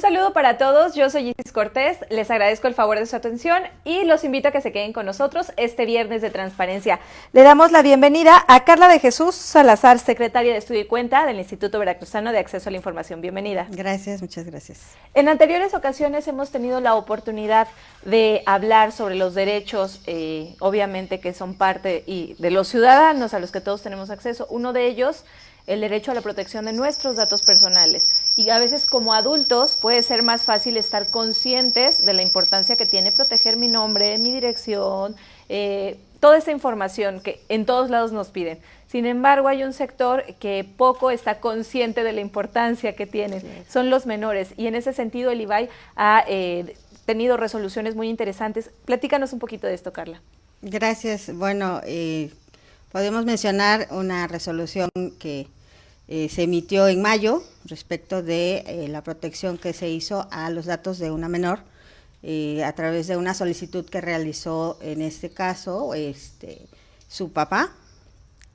saludo para todos, yo soy Isis Cortés, les agradezco el favor de su atención y los invito a que se queden con nosotros este viernes de Transparencia. Le damos la bienvenida a Carla de Jesús Salazar, secretaria de Estudio y Cuenta del Instituto Veracruzano de Acceso a la Información. Bienvenida. Gracias, muchas gracias. En anteriores ocasiones hemos tenido la oportunidad de hablar sobre los derechos, obviamente que son parte de los ciudadanos a los que todos tenemos acceso. Uno de ellos, el derecho a la protección de nuestros datos personales. Y a veces como adultos puede ser más fácil estar conscientes de la importancia que tiene proteger mi nombre, mi dirección, toda esta información que en todos lados nos piden. Sin embargo, hay un sector que poco está consciente de la importancia que tienen, son los menores. Y en ese sentido el IVAI ha tenido resoluciones muy interesantes. Platícanos un poquito de esto, Carla. Gracias. Bueno, podemos mencionar una resolución que se emitió en mayo respecto de la protección que se hizo a los datos de una menor a través de una solicitud que realizó en este caso su papá.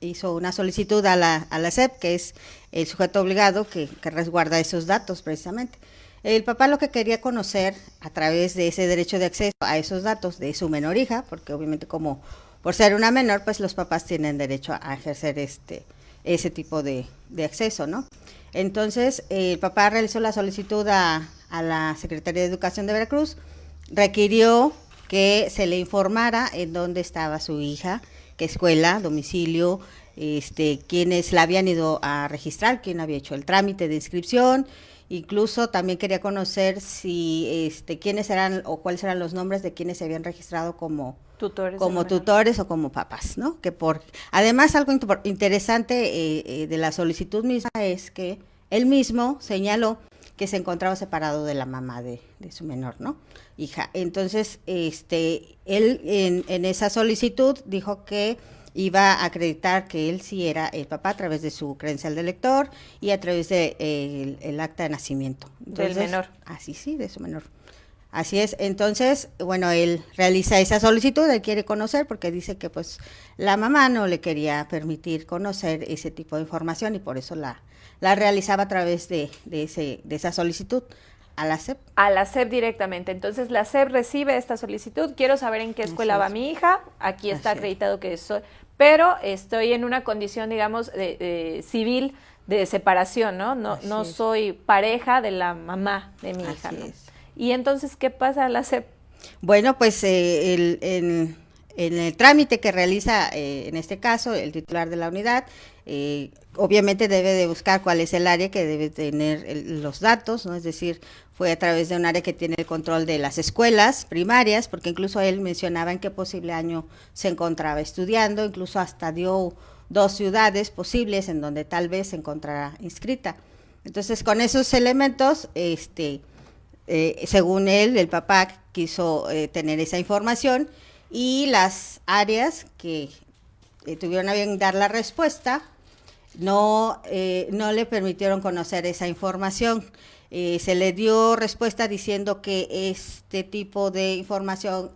Hizo una solicitud a la SEP, que es el sujeto obligado que resguarda esos datos precisamente. El papá lo que quería conocer a través de ese derecho de acceso a esos datos de su menor hija, porque obviamente como por ser una menor, pues los papás tienen derecho a ejercer ese tipo de acceso, ¿no? Entonces, el papá realizó la solicitud a la Secretaría de Educación de Veracruz, requirió que se le informara en dónde estaba su hija, qué escuela, domicilio, quiénes la habían ido a registrar, quién había hecho el trámite de inscripción. Incluso también quería conocer si quiénes eran o cuáles eran los nombres de quienes se habían registrado como tutores o como papás, ¿no? Además, algo interesante de la solicitud misma es que él mismo señaló que se encontraba separado de la mamá de su menor, ¿no? Hija. Entonces, él en esa solicitud dijo que iba a acreditar que él sí era el papá a través de su credencial de lector y a través de el acta de nacimiento. Entonces, del menor. Así sí, de su menor. Así es. Entonces, bueno, él realiza esa solicitud, él quiere conocer porque dice que pues la mamá no le quería permitir conocer ese tipo de información y por eso la realizaba a través de esa solicitud a la SEP. A la SEP directamente. Entonces la SEP recibe esta solicitud, quiero saber en qué escuela va mi hija, aquí está acreditado que soy, pero estoy en una condición, digamos, civil de separación, ¿no? No soy pareja de la mamá de mi hija, ¿no? Y entonces, ¿qué pasa a la SEP? Bueno, pues en el trámite que realiza, en este caso, el titular de la unidad, obviamente debe de buscar cuál es el área que debe tener los datos, ¿no? Es decir, fue a través de un área que tiene el control de las escuelas primarias, porque incluso él mencionaba en qué posible año se encontraba estudiando, incluso hasta dio 2 ciudades posibles en donde tal vez se encontrara inscrita. Entonces, con esos elementos, según él, el papá quiso tener esa información y las áreas que tuvieron a bien dar la respuesta no le permitieron conocer esa información. Se le dio respuesta diciendo que este tipo de información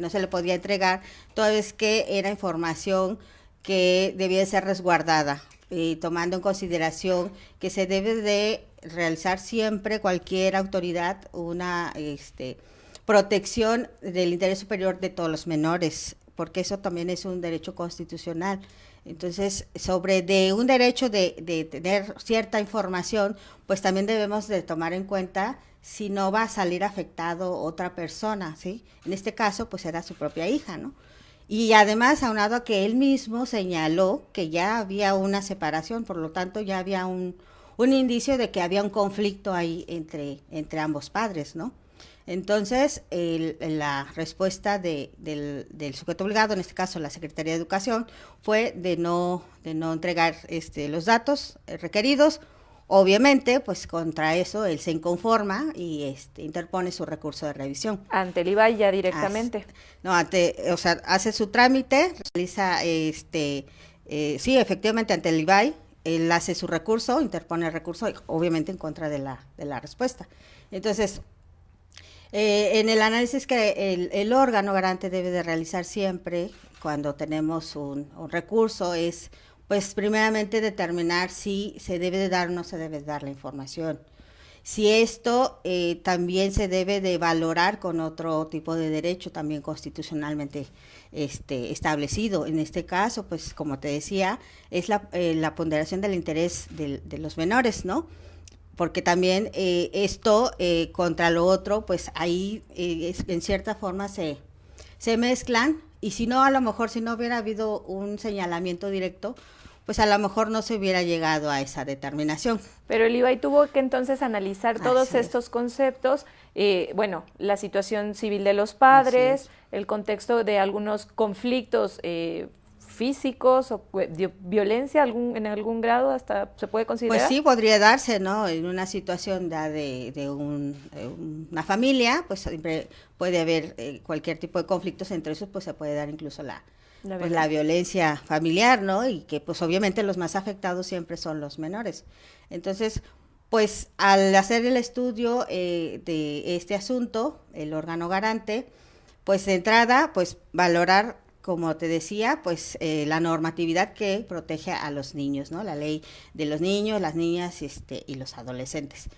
no se le podía entregar, toda vez que era información que debía ser resguardada, tomando en consideración que se debe de realizar siempre cualquier autoridad una protección del interés superior de todos los menores, porque eso también es un derecho constitucional. Entonces, de un derecho de tener cierta información, pues también debemos de tomar en cuenta si no va a salir afectado otra persona, ¿sí? En este caso, pues era su propia hija, ¿no? Y además, aunado a que él mismo señaló que ya había una separación, por lo tanto ya había un indicio de que había un conflicto ahí entre ambos padres, ¿no? Entonces, la respuesta del sujeto obligado, en este caso la Secretaría de Educación, fue de no entregar los datos requeridos. Obviamente, pues contra eso él se inconforma y interpone su recurso de revisión. Ante el IVAI ya directamente. Hace su trámite, realiza, sí, efectivamente ante el IVAI, él hace su recurso, interpone el recurso, obviamente en contra de la respuesta. Entonces, en el análisis que el órgano garante debe de realizar siempre cuando tenemos un recurso es, pues, primeramente determinar si se debe de dar o no se debe dar la información. si esto también se debe de valorar con otro tipo de derecho también constitucionalmente establecido. En este caso, pues como te decía, es la ponderación del interés de los menores, ¿no? Porque también esto contra lo otro, pues ahí en cierta forma se mezclan, y si no, a lo mejor si no hubiera habido un señalamiento directo, pues a lo mejor no se hubiera llegado a esa determinación. Pero el IVAI tuvo que entonces analizar todos Así es. estos conceptos, bueno, la situación civil de los padres, el contexto de algunos conflictos físicos o violencia en algún grado, hasta se puede considerar. Pues sí, podría darse, ¿no? En una situación una familia, pues siempre puede haber cualquier tipo de conflictos, entre esos pues se puede dar incluso la violencia familiar, ¿no? Y que pues obviamente los más afectados siempre son los menores. Entonces, pues al hacer el estudio de este asunto, el órgano garante, pues de entrada, pues valorar, como te decía, pues la normatividad que protege a los niños, ¿no? La ley de los niños, las niñas y los adolescentes.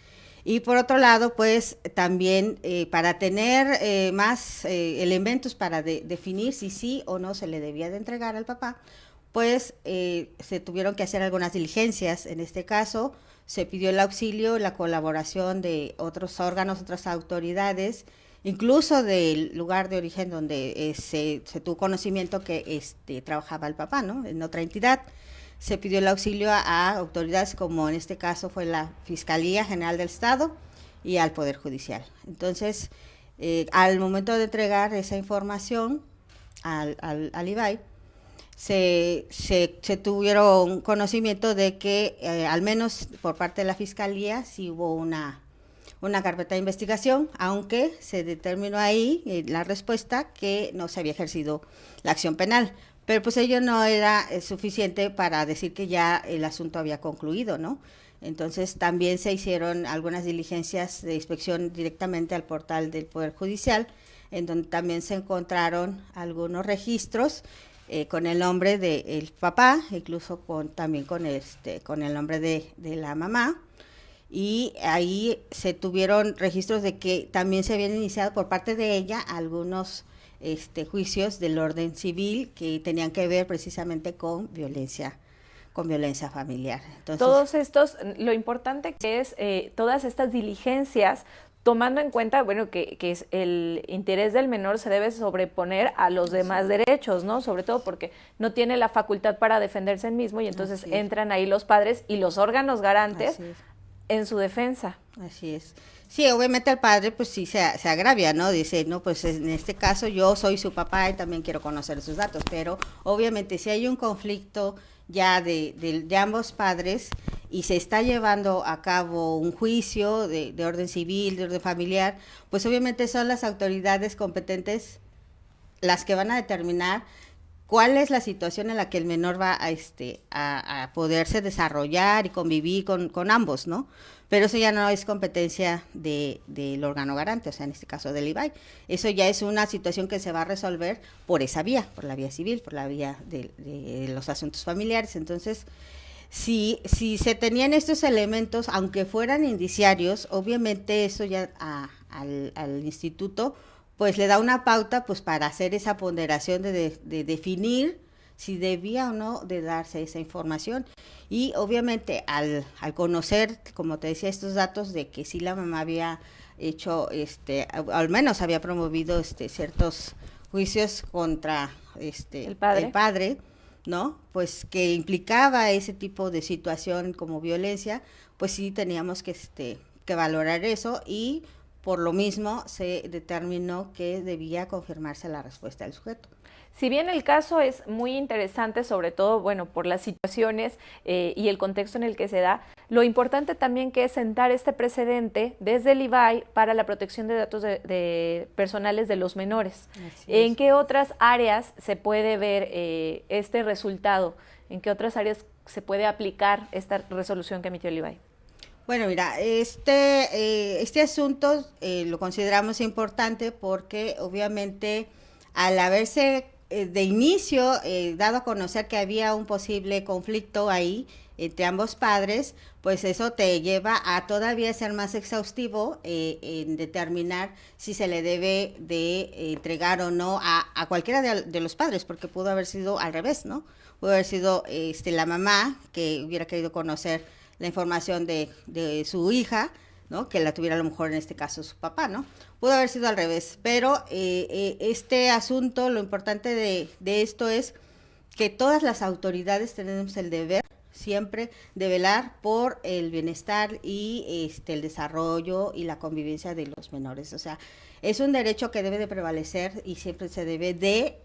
Y por otro lado, pues también para tener más elementos para definir si sí o no se le debía de entregar al papá, pues se tuvieron que hacer algunas diligencias. En este caso, se pidió el auxilio, la colaboración de otros órganos, otras autoridades, incluso del lugar de origen donde se tuvo conocimiento que trabajaba el papá, ¿no? En otra entidad. Se pidió el auxilio a autoridades como en este caso fue la Fiscalía General del Estado y al Poder Judicial. Entonces, al momento de entregar esa información al IVAI, se tuvieron conocimiento de que al menos por parte de la Fiscalía sí hubo una carpeta de investigación, aunque se determinó ahí la respuesta que no se había ejercido la acción penal. Pero pues ello no era suficiente para decir que ya el asunto había concluido, ¿no? Entonces también se hicieron algunas diligencias de inspección directamente al portal del Poder Judicial, en donde también se encontraron algunos registros con el nombre del papá, incluso también con el nombre de la mamá, y ahí se tuvieron registros de que también se habían iniciado por parte de ella algunos juicios del orden civil que tenían que ver precisamente con violencia familiar. Entonces, todos estos, lo importante que es todas estas diligencias, tomando en cuenta, bueno, que es el interés del menor se debe sobreponer a los demás derechos, ¿no? Sobre todo porque no tiene la facultad para defenderse él mismo y entonces entran ahí los padres y los órganos garantes en su defensa. Así es. Sí, obviamente el padre pues sí se agravia, ¿no? Dice, no, pues en este caso yo soy su papá y también quiero conocer sus datos, pero obviamente si hay un conflicto ya de ambos padres y se está llevando a cabo un juicio de orden civil, de orden familiar, pues obviamente son las autoridades competentes las que van a determinar cuál es la situación en la que el menor va a poderse desarrollar y convivir con ambos, ¿no? Pero eso ya no es competencia del órgano garante, o sea, en este caso del IVAI. Eso ya es una situación que se va a resolver por esa vía, por la vía civil, por la vía de los asuntos familiares. Entonces, si se tenían estos elementos, aunque fueran indiciarios, obviamente eso ya al instituto pues le da una pauta pues para hacer esa ponderación de definir si debía o no de darse esa información. Y obviamente al conocer, como te decía, estos datos de que sí la mamá había hecho, al menos había promovido ciertos juicios contra el padre, ¿no? Pues que implicaba ese tipo de situación como violencia, pues sí teníamos que valorar eso, y por lo mismo se determinó que debía confirmarse la respuesta del sujeto. Si bien el caso es muy interesante, sobre todo, bueno, por las situaciones y el contexto en el que se da, lo importante también que es sentar este precedente desde el IVAI para la protección de datos personales de los menores. ¿En qué otras áreas se puede ver este resultado? ¿En qué otras áreas se puede aplicar esta resolución que emitió el IVAI? Bueno, mira, este asunto lo consideramos importante porque obviamente al haberse de inicio dado a conocer que había un posible conflicto ahí entre ambos padres, pues eso te lleva a todavía ser más exhaustivo en determinar si se le debe de entregar o no a cualquiera de los padres, porque pudo haber sido al revés, ¿no? Pudo haber sido la mamá que hubiera querido conocer la información de su hija, ¿no? Que la tuviera a lo mejor en este caso su papá, ¿no? Pudo haber sido al revés, pero este asunto, lo importante de esto es que todas las autoridades tenemos el deber siempre de velar por el bienestar y el desarrollo y la convivencia de los menores. O sea, es un derecho que debe de prevalecer y siempre se debe de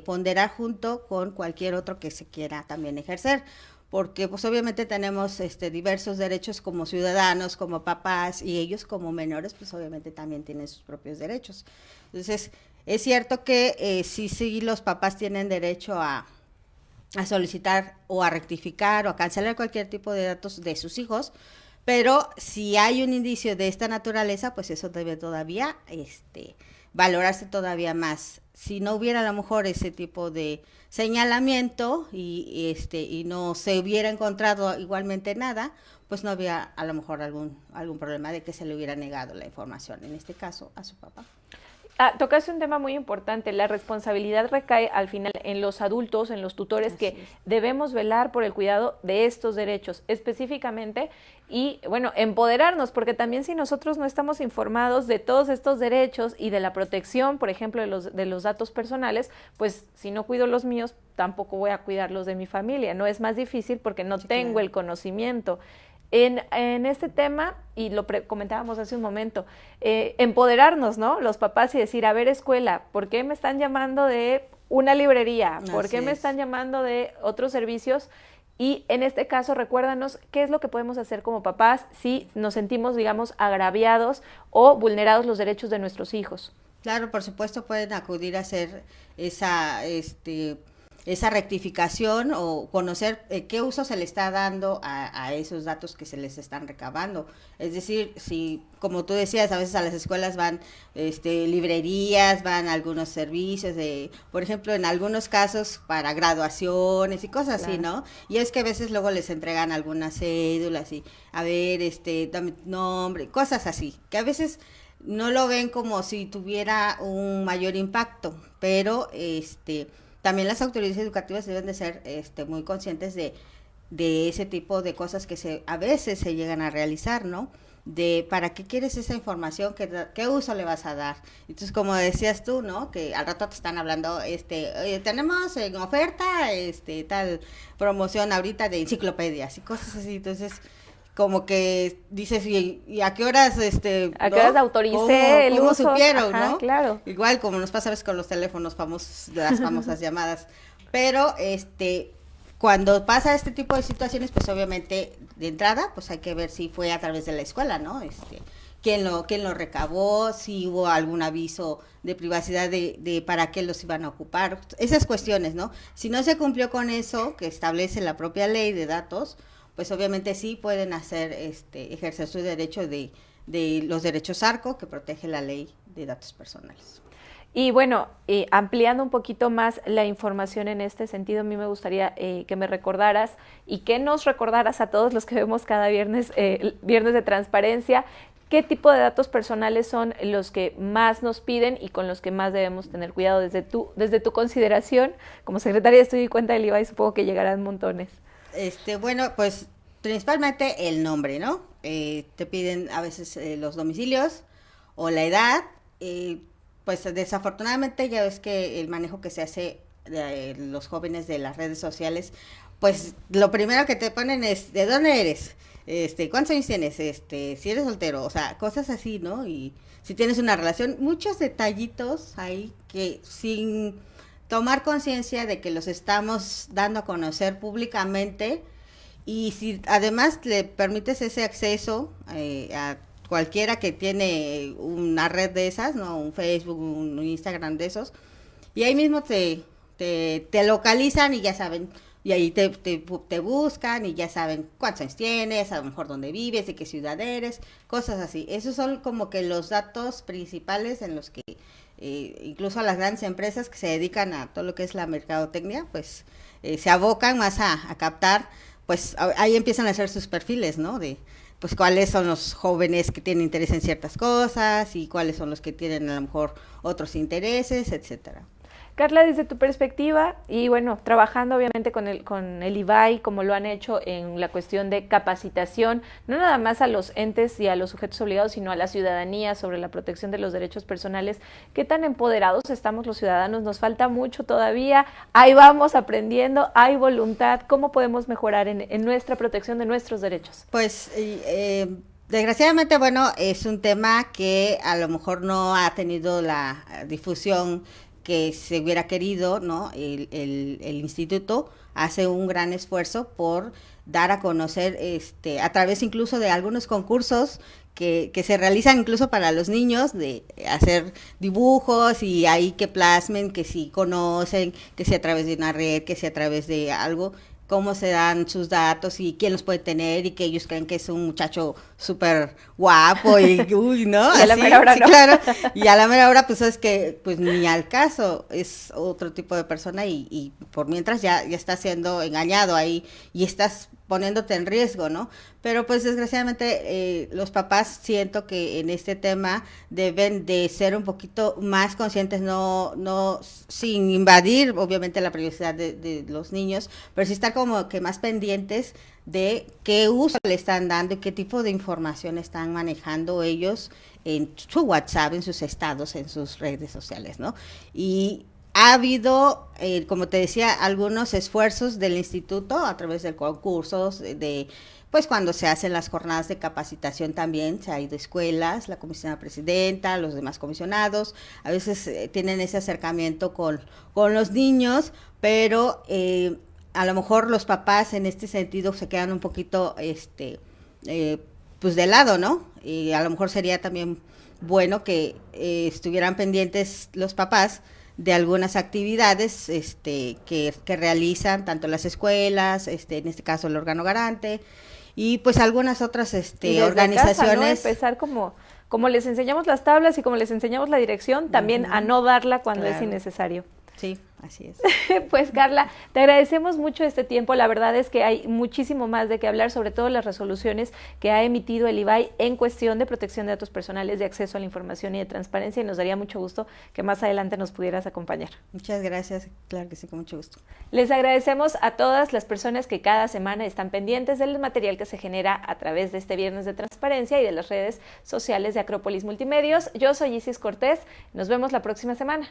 ponderar junto con cualquier otro que se quiera también ejercer, porque pues obviamente tenemos diversos derechos como ciudadanos, como papás, y ellos como menores pues obviamente también tienen sus propios derechos. Entonces, es cierto que sí los papás tienen derecho a solicitar o a rectificar o a cancelar cualquier tipo de datos de sus hijos, pero si hay un indicio de esta naturaleza, pues eso debe todavía valorarse todavía más. Si no hubiera a lo mejor ese tipo de señalamiento y no se hubiera encontrado igualmente nada, pues no había a lo mejor algún problema de que se le hubiera negado la información, en este caso a su papá. Tocaste un tema muy importante, la responsabilidad recae al final en los adultos, en los tutores, así que debemos velar por el cuidado de estos derechos específicamente y, bueno, empoderarnos, porque también si nosotros no estamos informados de todos estos derechos y de la protección, por ejemplo, de los datos personales, pues si no cuido los míos, tampoco voy a cuidar los de mi familia, ¿no? Es más difícil porque no tengo el conocimiento. En este tema, y lo comentábamos hace un momento, empoderarnos, ¿no? Los papás y decir, a ver, escuela, ¿por qué me están llamando de una librería? ¿Por qué me están llamando de otros servicios? Y en este caso, recuérdanos qué es lo que podemos hacer como papás si nos sentimos, digamos, agraviados o vulnerados los derechos de nuestros hijos. Claro, por supuesto, pueden acudir a hacer esa rectificación o conocer qué uso se le está dando a esos datos que se les están recabando. Es decir, si, como tú decías, a veces a las escuelas van librerías, van algunos servicios, por ejemplo, en algunos casos para graduaciones y cosas así, ¿no? Y es que a veces luego les entregan algunas cédulas y, a ver, dame nombre, cosas así, que a veces no lo ven como si tuviera un mayor impacto, pero también las autoridades educativas deben de ser muy conscientes de ese tipo de cosas que a veces se llegan a realizar, ¿no? De para qué quieres esa información, qué uso le vas a dar. Entonces, como decías tú, ¿no? Que al rato te están hablando, tenemos en oferta tal promoción ahorita de enciclopedias y cosas así. Entonces, como que dices, ¿y a qué horas a qué horas autoricé el uso? ¿Cómo supieron, no? Claro. Igual como nos pasa a veces con los teléfonos famosos, las famosas llamadas. Pero cuando pasa este tipo de situaciones, pues obviamente de entrada, pues hay que ver si fue a través de la escuela, ¿no? quién lo recabó, si hubo algún aviso de privacidad de para qué los iban a ocupar, esas cuestiones, ¿no? Si no se cumplió con eso que establece la propia ley de datos, pues obviamente sí pueden ejercer su derecho de los derechos ARCO que protege la ley de datos personales. Y bueno, ampliando un poquito más la información en este sentido, a mí me gustaría que me recordaras y que nos recordaras a todos los que vemos cada viernes, viernes de transparencia, qué tipo de datos personales son los que más nos piden y con los que más debemos tener cuidado desde tu consideración. Como secretaria de Estudio y Cuenta del IVA, y supongo que llegarán montones. Bueno, pues principalmente el nombre, ¿no? Te piden a veces los domicilios o la edad. Pues desafortunadamente ya ves que el manejo que se hace de los jóvenes de las redes sociales, pues lo primero que te ponen es ¿de dónde eres? ¿Cuántos años tienes? Si eres soltero, o sea, cosas así, ¿no? Y si tienes una relación, muchos detallitos ahí que sin tomar conciencia de que los estamos dando a conocer públicamente, y si además le permites ese acceso a cualquiera que tiene una red de esas, ¿no? Un Facebook, un Instagram de esos, y ahí mismo te localizan y ya saben, y ahí te buscan y ya saben cuántos años tienes, a lo mejor dónde vives, de qué ciudad eres, cosas así. Esos son como que los datos principales en los que incluso las grandes empresas que se dedican a todo lo que es la mercadotecnia, pues se abocan más a captar pues ahí empiezan a hacer sus perfiles, ¿no? De pues cuáles son los jóvenes que tienen interés en ciertas cosas y cuáles son los que tienen a lo mejor otros intereses, etcétera. Carla, desde tu perspectiva, y bueno, trabajando obviamente con el IVAI, como lo han hecho en la cuestión de capacitación, no nada más a los entes y a los sujetos obligados, sino a la ciudadanía sobre la protección de los derechos personales, ¿qué tan empoderados estamos los ciudadanos? Nos falta mucho todavía, ahí vamos aprendiendo, hay voluntad, ¿cómo podemos mejorar en nuestra protección de nuestros derechos? Pues desgraciadamente, bueno, es un tema que a lo mejor no ha tenido la difusión que se hubiera querido, ¿no? El instituto hace un gran esfuerzo por dar a conocer, a través incluso de algunos concursos que se realizan incluso para los niños, de hacer dibujos y ahí que plasmen, que si conocen, que si a través de una red, que si a través de algo, cómo se dan sus datos y quién los puede tener y que ellos creen que es un muchacho súper guapo y uy, ¿no? Y a la mera hora sí, no. claro. Y a la mera hora pues es que pues ni al caso, es otro tipo de persona y por mientras ya está siendo engañado ahí y estás poniéndote en riesgo, ¿no? Pero pues desgraciadamente los papás siento que en este tema deben de ser un poquito más conscientes, no sin invadir obviamente la privacidad de los niños, pero sí estar como que más pendientes de qué uso le están dando y qué tipo de información están manejando ellos en su WhatsApp, en sus estados, en sus redes sociales, ¿no? Y ha habido, como te decía, algunos esfuerzos del instituto a través de concursos, pues cuando se hacen las jornadas de capacitación también, se ha ido a escuelas, la comisionada presidenta, los demás comisionados, a veces tienen ese acercamiento con los niños, pero a lo mejor los papás en este sentido se quedan un poquito, pues de lado, ¿no? Y a lo mejor sería también bueno que estuvieran pendientes los papás de algunas actividades que realizan tanto las escuelas, en este caso el órgano garante, y pues algunas otras organizaciones. Casa, ¿no? Empezar como les enseñamos las tablas y como les enseñamos la dirección, también a no darla cuando es innecesario. Sí, así es. Pues Carla, te agradecemos mucho este tiempo, la verdad es que hay muchísimo más de qué hablar, sobre todo las resoluciones que ha emitido el IVAI en cuestión de protección de datos personales, de acceso a la información y de transparencia, y nos daría mucho gusto que más adelante nos pudieras acompañar. Muchas gracias, claro que sí, con mucho gusto. Les agradecemos a todas las personas que cada semana están pendientes del material que se genera a través de este Viernes de Transparencia y de las redes sociales de Acrópolis Multimedios. Yo soy Isis Cortés, nos vemos la próxima semana.